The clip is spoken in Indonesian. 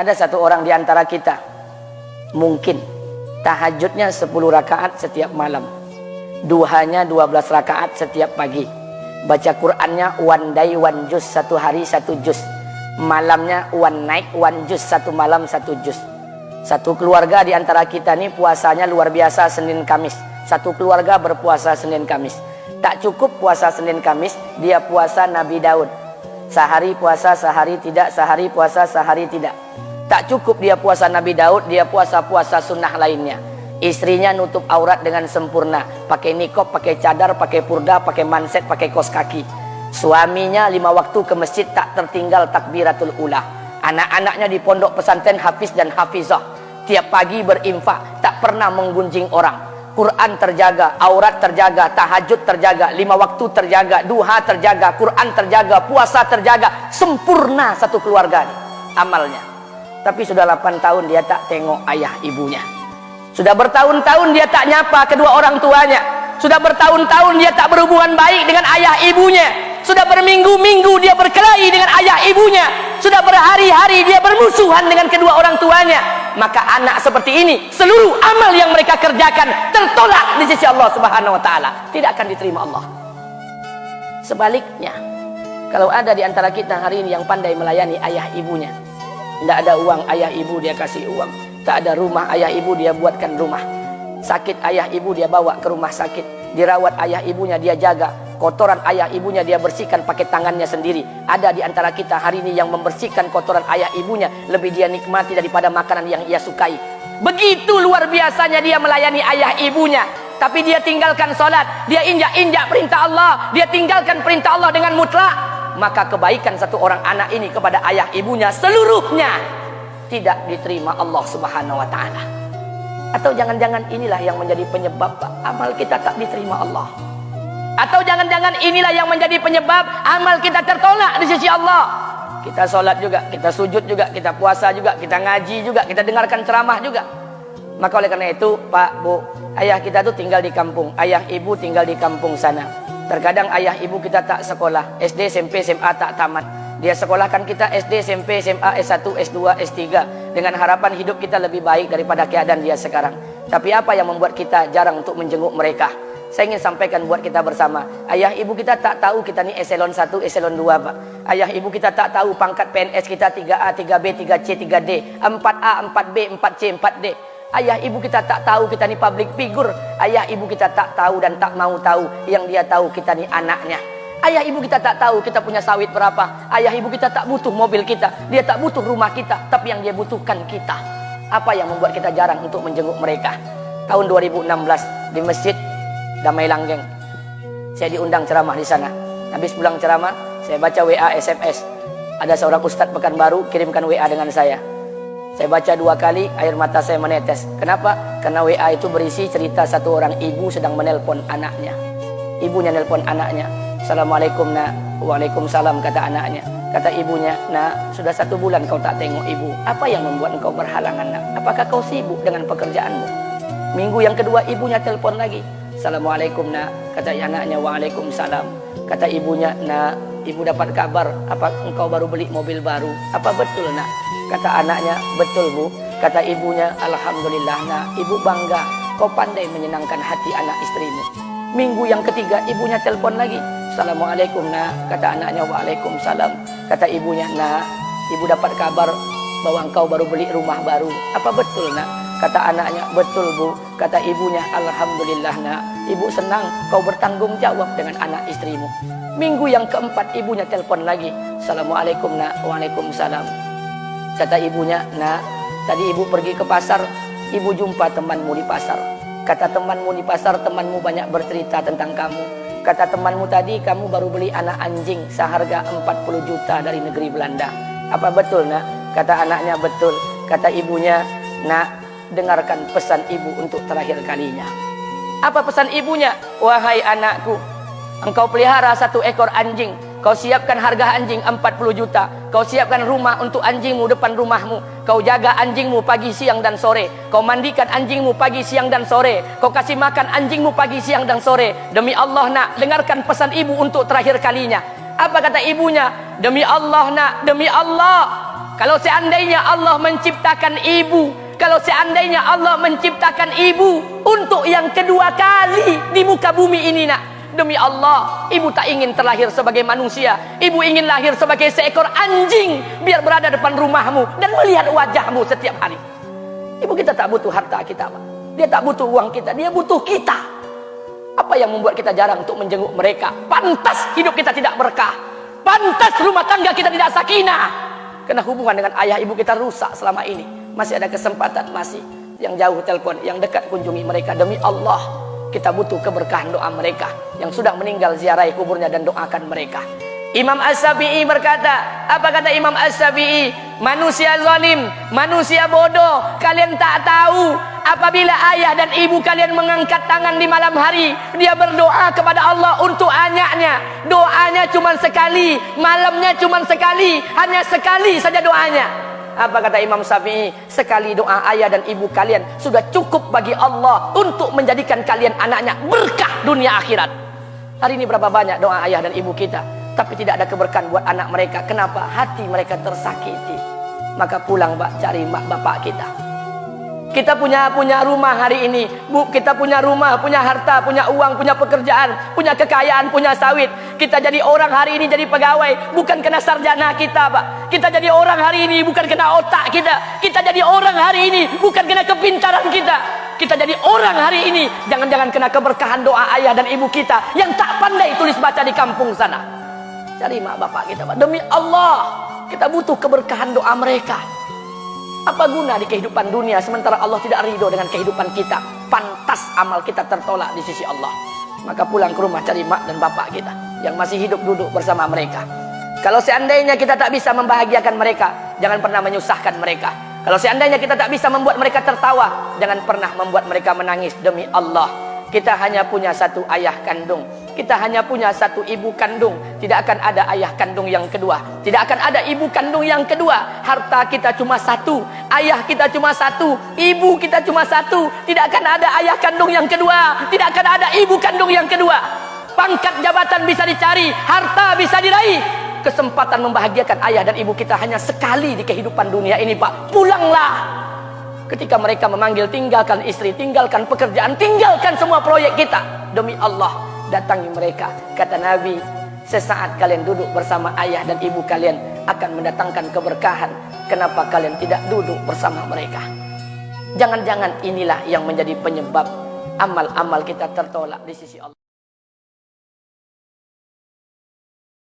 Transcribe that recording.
Ada satu orang di antara kita mungkin tahajudnya 10 rakaat setiap malam, duhanya 12 rakaat setiap pagi, baca Qur'annya one day one juz, satu hari satu juz, malamnya one night one juz, satu malam satu juz. Satu keluarga di antara kita nih puasanya luar biasa Senin Kamis. Satu keluarga berpuasa Senin Kamis. Tak cukup puasa Senin Kamis, dia puasa Nabi Daud. Sehari puasa, sehari tidak, sehari puasa, sehari tidak. Tak cukup dia puasa Nabi Daud, dia puasa-puasa sunnah lainnya. Istrinya nutup aurat dengan sempurna, pakai nikob, pakai cadar, pakai purda, pakai manset, pakai kos kaki. Suaminya 5 waktu ke masjid tak tertinggal takbiratul ula. Anak-anaknya di pondok pesantren hafiz dan hafizah. Tiap pagi berinfak, tak pernah menggunjing orang. Quran terjaga, aurat terjaga, tahajud terjaga, 5 waktu terjaga, duha terjaga, Quran terjaga, puasa terjaga. Sempurna satu keluarga nih, amalnya. Tapi sudah 8 tahun dia tak tengok ayah ibunya. Sudah bertahun-tahun dia tak nyapa kedua orang tuanya. Sudah bertahun-tahun dia tak berhubungan baik dengan ayah ibunya. Sudah berminggu-minggu dia berkelahi dengan ayah ibunya. Sudah berhari-hari dia bermusuhan dengan kedua orang tuanya. Maka anak seperti ini, seluruh amal yang mereka kerjakan tertolak di sisi Allah Subhanahu wa taala, tidak akan diterima Allah. Sebaliknya, kalau ada di antara kita hari ini yang pandai melayani ayah ibunya, tidak ada uang, ayah ibu dia kasih uang. Tak ada rumah, ayah ibu dia buatkan rumah. Sakit ayah ibu dia bawa ke rumah sakit. Dirawat ayah ibunya dia jaga. Kotoran ayah ibunya dia bersihkan pakai tangannya sendiri. Ada di antara kita hari ini yang membersihkan kotoran ayah ibunya lebih dia nikmati daripada makanan yang ia sukai. Begitu luar biasanya dia melayani ayah ibunya. Tapi dia tinggalkan sholat, dia injak-injak perintah Allah, dia tinggalkan perintah Allah dengan mutlak. Maka kebaikan satu orang anak ini kepada ayah ibunya seluruhnya tidak diterima Allah Subhanahu wa taala. Atau jangan-jangan inilah yang menjadi penyebab amal kita tak diterima Allah. Atau jangan-jangan inilah yang menjadi penyebab amal kita tertolak di sisi Allah. Kita sholat juga, kita sujud juga, kita puasa juga, kita ngaji juga, kita dengarkan ceramah juga. Maka oleh karena itu Pak, Bu, ayah kita tuh tinggal di kampung, ayah ibu tinggal di kampung sana. Terkadang ayah ibu kita tak sekolah, SD, SMP, SMA tak tamat. Dia sekolahkan kita SD, SMP, SMA, S1, S2, S3 dengan harapan hidup kita lebih baik daripada keadaan dia sekarang. Tapi apa yang membuat kita jarang untuk menjenguk mereka? Saya ingin sampaikan buat kita bersama. Ayah ibu kita tak tahu kita ni eselon 1, eselon 2, Pak. Ayah ibu kita tak tahu pangkat PNS kita 3A, 3B, 3C, 3D, 4A, 4B, 4C, 4D. Ayah ibu kita tak tahu kita ni public figure. Ayah ibu kita tak tahu dan tak mau tahu. Yang dia tahu kita ni anaknya. Ayah ibu kita tak tahu kita punya sawit berapa. Ayah ibu kita tak butuh mobil kita. Dia tak butuh rumah kita. Tapi yang dia butuhkan kita. Apa yang membuat kita jarang untuk menjenguk mereka? Tahun 2016 di Masjid Damai Langgeng, saya diundang ceramah di sana. Habis pulang ceramah, saya baca WA SMS. Ada seorang ustadz Pekanbaru kirimkan WA dengan saya. Saya baca 2 kali, air mata saya menetes. Kenapa? Karena WA itu berisi cerita satu orang ibu sedang menelpon anaknya. Ibunya nelpon anaknya. Assalamualaikum nak. Waalaikumsalam kata anaknya. Kata ibunya, nak, sudah 1 bulan kau tak tengok ibu. Apa yang membuat engkau berhalangan nak? Apakah kau sibuk dengan pekerjaanmu? Minggu yang kedua ibunya telepon lagi. Assalamualaikum nak. Kata anaknya, waalaikumsalam. Kata ibunya, nak, ibu dapat kabar apa engkau baru beli mobil baru. Apa betul nak? Kata anaknya, betul bu. Kata ibunya, alhamdulillah nak, ibu bangga. Kau pandai menyenangkan hati anak istrimu. Minggu yang ketiga ibunya telepon lagi. Assalamualaikum nak. Kata anaknya, waalaikumsalam. Kata ibunya, nak, ibu dapat kabar bahwa engkau baru beli rumah baru. Apa betul nak? Kata anaknya, betul bu. Kata ibunya, alhamdulillah nak, ibu senang kau bertanggung jawab dengan anak istrimu. Minggu yang keempat ibunya telepon lagi. Assalamualaikum nak. Waalaikumsalam. Kata ibunya, nak, tadi ibu pergi ke pasar, ibu jumpa temanmu di pasar. Kata temanmu di pasar, temanmu banyak bercerita tentang kamu. Kata temanmu tadi kamu baru beli anak anjing seharga 40 juta dari negeri Belanda. Apa betul nak? Kata anaknya, betul. Kata ibunya, nak, dengarkan pesan ibu untuk terakhir kalinya. Apa pesan ibunya? Wahai anakku, engkau pelihara 1 ekor anjing. Kau siapkan harga anjing 40 juta. Kau siapkan rumah untuk anjingmu depan rumahmu. Kau jaga anjingmu pagi, siang, dan sore. Kau mandikan anjingmu pagi, siang, dan sore. Kau kasih makan anjingmu pagi, siang, dan sore. Demi Allah nak, dengarkan pesan ibu untuk terakhir kalinya. Apa kata ibunya? Demi Allah nak, demi Allah, Kalau seandainya Allah menciptakan ibu, kalau seandainya Allah menciptakan ibu untuk yang kedua kali di muka bumi ini, nak, demi Allah, ibu tak ingin terlahir sebagai manusia. Ibu ingin lahir sebagai seekor anjing, biar berada depan rumahmu dan melihat wajahmu setiap hari. Ibu kita tak butuh harta kita, Pak. Dia tak butuh uang kita, dia butuh kita. Apa yang membuat kita jarang untuk menjenguk mereka? Pantas hidup kita tidak berkah, pantas rumah tangga kita tidak sakinah, karena hubungan dengan ayah ibu kita rusak selama ini. Masih ada kesempatan, masih yang jauh telepon, yang dekat kunjungi mereka. Demi Allah, kita butuh keberkahan doa mereka. Yang sudah meninggal, ziarahi kuburnya dan doakan mereka. Imam As-Syafi'i berkata, apa kata Imam As-Syafi'i? Manusia zalim, manusia bodoh, kalian tak tahu apabila ayah dan ibu kalian mengangkat tangan di malam hari, dia berdoa kepada Allah untuk anaknya. Doanya cuma sekali, malamnya cuma sekali, hanya sekali saja doanya. Apa kata Imam Syafi'i? Sekali doa ayah dan ibu kalian sudah cukup bagi Allah untuk menjadikan kalian anaknya berkah dunia akhirat. Hari ini berapa banyak doa ayah dan ibu kita, tapi tidak ada keberkahan buat anak mereka. Kenapa? Hati mereka tersakiti. Maka pulang, Pak, cari mak bapak kita. Kita punya rumah hari ini, Bu, kita punya rumah, punya harta, punya uang, punya pekerjaan, punya kekayaan, punya sawit. Kita jadi orang hari ini, jadi pegawai bukan kena sarjana kita, Pak. Kita jadi orang hari ini bukan kena otak kita. Kita jadi orang hari ini bukan kena kepintaran kita. Kita jadi orang hari ini jangan-jangan kena keberkahan doa ayah dan ibu kita yang tak pandai tulis baca di kampung sana. Cari mak bapak kita, Pak. Demi Allah, kita butuh keberkahan doa mereka. Apa guna di kehidupan dunia sementara Allah tidak ridho dengan kehidupan kita? Pantas amal kita tertolak di sisi Allah. Maka pulang ke rumah, cari mak dan bapak kita yang masih hidup, duduk bersama mereka. Kalau seandainya kita tak bisa membahagiakan mereka, jangan pernah menyusahkan mereka. Kalau seandainya kita tak bisa membuat mereka tertawa, jangan pernah membuat mereka menangis. Demi Allah, kita hanya punya satu ayah kandung, kita hanya punya satu ibu kandung. Tidak akan ada ayah kandung yang kedua, tidak akan ada ibu kandung yang kedua. Harta kita cuma satu, ayah kita cuma satu, ibu kita cuma satu. Tidak akan ada ayah kandung yang kedua, tidak akan ada ibu kandung yang kedua. Pangkat jabatan bisa dicari, harta bisa diraih, kesempatan membahagiakan ayah dan ibu kita hanya sekali di kehidupan dunia ini, Pak. Pulanglah. Ketika mereka memanggil, tinggalkan istri, tinggalkan pekerjaan, tinggalkan semua proyek kita. Demi Allah, datangi mereka. Kata Nabi, sesaat kalian duduk bersama ayah dan ibu kalian akan mendatangkan keberkahan. Kenapa kalian tidak duduk bersama mereka? Jangan-jangan inilah yang menjadi penyebab amal-amal kita tertolak di sisi Allah.